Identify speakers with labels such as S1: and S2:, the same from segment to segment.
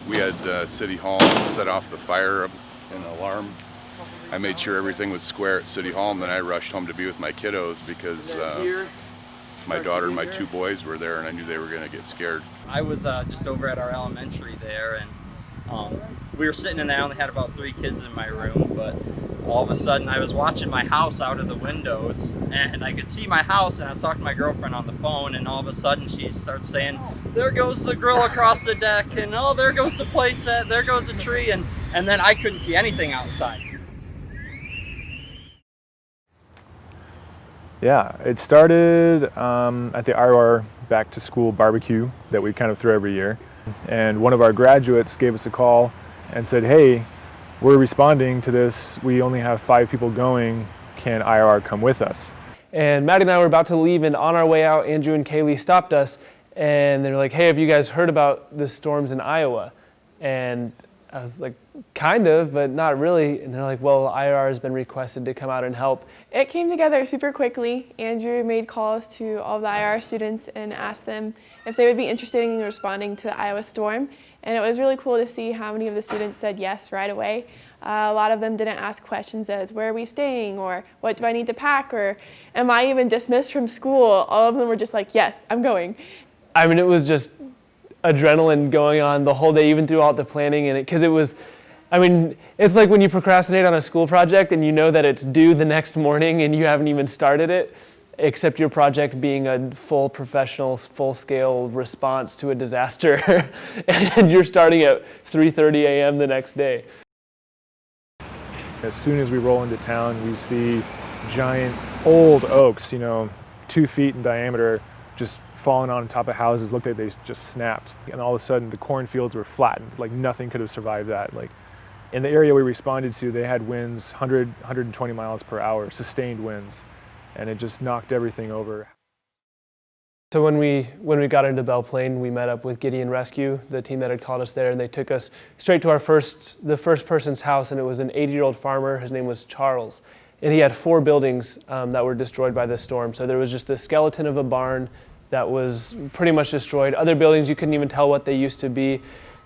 S1: We had City Hall set off the fire and alarm. I made sure everything was square at City Hall, and then I rushed home to be with my kiddos because my daughter and my two boys were there, and I knew they were going to get scared.
S2: I was just over at our elementary there, and we were sitting in there. I only had about 3 kids in my room, but all of a sudden I was watching my house out of the windows, and I could see my house, and I was talking to my girlfriend on the phone, and all of a sudden she starts saying, "There goes the grill across the deck," and "Oh, there goes the play set, there goes the tree," and then I couldn't see anything outside.
S3: Yeah, it started at the IOR back to school barbecue that we kind of throw every year. And one of our graduates gave us a call and said, "Hey, we're responding to this. We only have 5 people going. Can IOR come with us?"
S4: And Maddie and I were about to leave, and on our way out, Andrew and Kaylee stopped us, and they're like, "Hey, have you guys heard about the storms in Iowa?" And I was like, "Kind of, but not really." And they're like, "Well, IOR has been requested to come out and help."
S5: It came together super quickly. Andrew made calls to all of the IOR students and asked them if they would be interested in responding to the Iowa storm. And it was really cool to see how many of the students said yes right away. A lot of them didn't ask questions as, "Where are we staying?" or "What do I need to pack?" or "Am I even dismissed from school?" All of them were just like, "Yes, I'm going."
S4: I mean, it was just adrenaline going on the whole day, even throughout the planning, and because it was, I mean, it's like when you procrastinate on a school project and you know that it's due the next morning and you haven't even started it, except your project being a full professional, full-scale response to a disaster, and you're starting at 3:30 a.m. the next day.
S3: As soon as we roll into town, we see giant old oaks, 2 feet in diameter, just falling on top of houses. Looked like they just snapped. And all of a sudden the cornfields were flattened. Like nothing could have survived that. Like in the area we responded to, they had winds 120 miles per hour, sustained winds. And it just knocked everything over.
S4: So when we got into Belle Plaine, we met up with Gideon Rescue, the team that had called us there, and they took us straight to the first person's house, and it was an 80-year-old farmer. His name was Charles. And he had 4 buildings that were destroyed by the storm. So there was just the skeleton of a barn that was pretty much destroyed. Other buildings, you couldn't even tell what they used to be.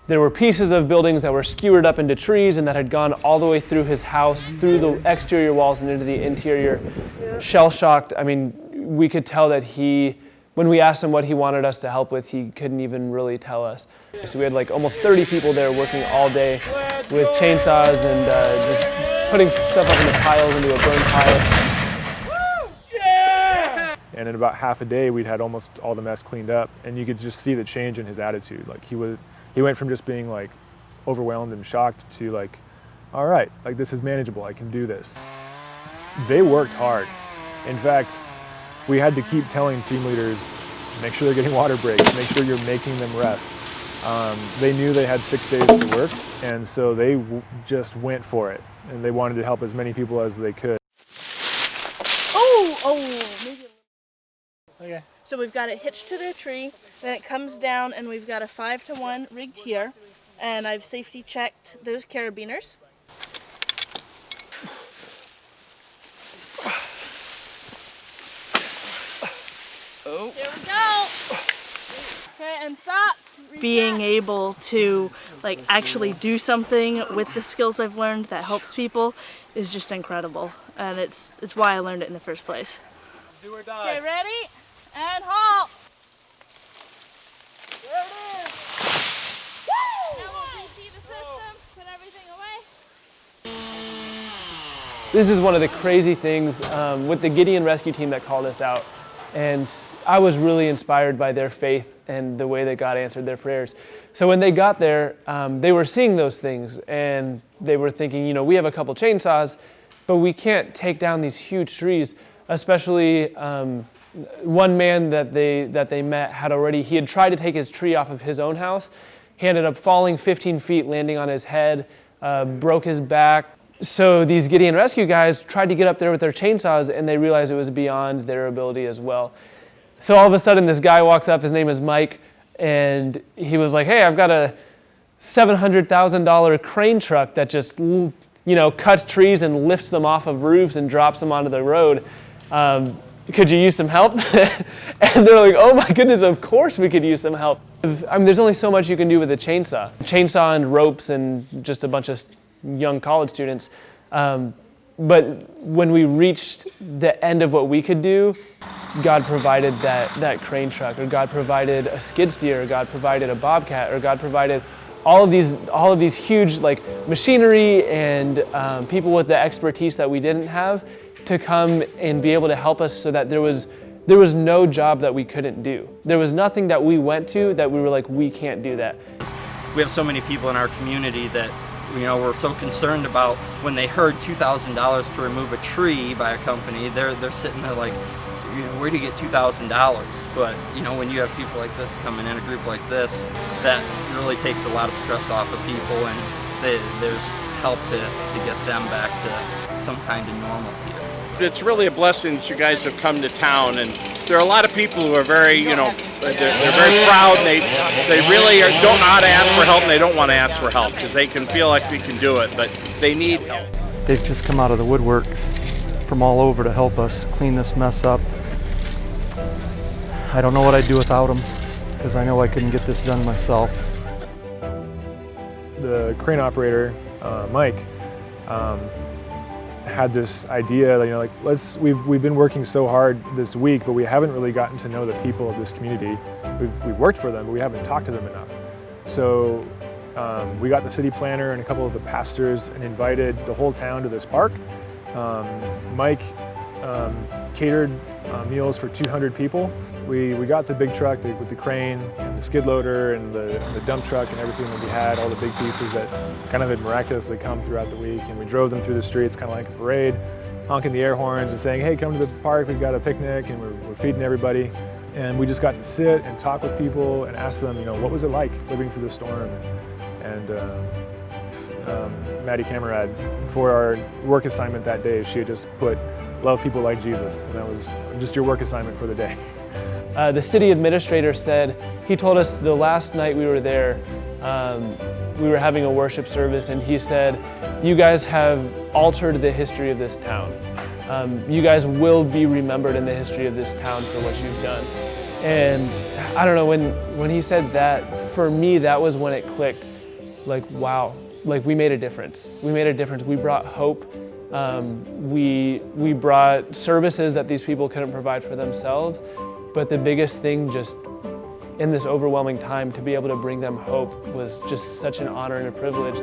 S4: There were pieces of buildings that were skewered up into trees and that had gone all the way through his house, through the exterior walls and into the interior. Shell-shocked. I mean, we could tell that when we asked him what he wanted us to help with, he couldn't even really tell us. So we had like almost 30 people there working all day with chainsaws and just putting stuff up in the piles into a burn pile.
S3: And in about half a day, we'd had almost all the mess cleaned up, and you could just see the change in his attitude. Like he went from just being like overwhelmed and shocked to like, all right, like this is manageable, I can do this. They worked hard. In fact, we had to keep telling team leaders, make sure they're getting water breaks, make sure you're making them rest. They knew they had 6 days to work, and so they just went for it, and they wanted to help as many people as they could.
S6: Maybe. Okay. So we've got it hitched to their tree, then it comes down, and we've got a 5-to-1 rigged here, and I've safety checked those carabiners. Oh. Here we go. Okay, and stop. Being able to actually do something with the skills I've learned that helps people is just incredible, and it's why I learned it in the first place.
S4: Do or die.
S6: Okay, ready? And halt! There it is! Woo! Now we'll repeat the system, put everything away.
S4: This is one of the crazy things with the Gideon Rescue team that called us out. And I was really inspired by their faith and the way that God answered their prayers. So when they got there, they were seeing those things, and they were thinking, we have a couple chainsaws, but we can't take down these huge trees, especially one man that they met he had tried to take his tree off of his own house. He ended up falling 15 feet, landing on his head, broke his back. So these Gideon Rescue guys tried to get up there with their chainsaws, and they realized it was beyond their ability as well. So all of a sudden, this guy walks up, his name is Mike, and he was like, "Hey, I've got a $700,000 crane truck that just, cuts trees and lifts them off of roofs and drops them onto the road. could you use some help? And they're like, oh my goodness, of course we could use some help. I mean, there's only so much you can do with a chainsaw. Chainsaw and ropes and just a bunch of young college students. But when we reached the end of what we could do, God provided that crane truck, or God provided a skid steer, or God provided a bobcat, or God provided all of these huge like machinery and people with the expertise that we didn't have to come and be able to help us, so that there was no job that we couldn't do. There was nothing that we went to that we were like, we can't do that.
S2: We have so many people in our community that, you know, we're so concerned about when they heard $2,000 to remove a tree by a company, they're sitting there like, you know, where do you get $2,000? But, you know, when you have people like this coming in, a group like this, that really takes a lot of stress off of people, and there's help to get them back to some kind of normal here.
S7: It's really a blessing that you guys have come to town, and there are a lot of people who are very, you know, they're very proud, and they really don't know how to ask for help, and they don't want to ask for help because they can feel like they can do it, but they need help.
S8: They've just come out of the woodwork from all over to help us clean this mess up. I don't know what I'd do without them, because I know I couldn't get this done myself.
S3: The crane operator, Mike, had this idea, you know, like we've been working so hard this week, but we haven't really gotten to know the people of this community. We've worked for them, but we haven't talked to them enough. So we got the city planner and a couple of the pastors and invited the whole town to this park. Mike catered meals for 200 people. We got the big truck with the crane and the skid loader and the dump truck and everything that we had, all the big pieces that kind of had miraculously come throughout the week, and we drove them through the streets kind of like a parade, honking the air horns and saying, hey, come to the park, we've got a picnic, and we're feeding everybody. And we just got to sit and talk with people and ask them, you know, what was it like living through the storm? And Maddie Kamarad, for our work assignment that day, she had just put, love people like Jesus, and that was just your work assignment for the day.
S4: The city administrator said, he told us the last night we were there, we were having a worship service, and he said, you guys have altered the history of this town. You guys will be remembered in the history of this town for what you've done. And I don't know, when he said that, for me, that was when it clicked. Like, wow, like we made a difference. We made a difference. We brought hope. We brought services that these people couldn't provide for themselves. But the biggest thing, just in this overwhelming time, to be able to bring them hope was just such an honor and a privilege.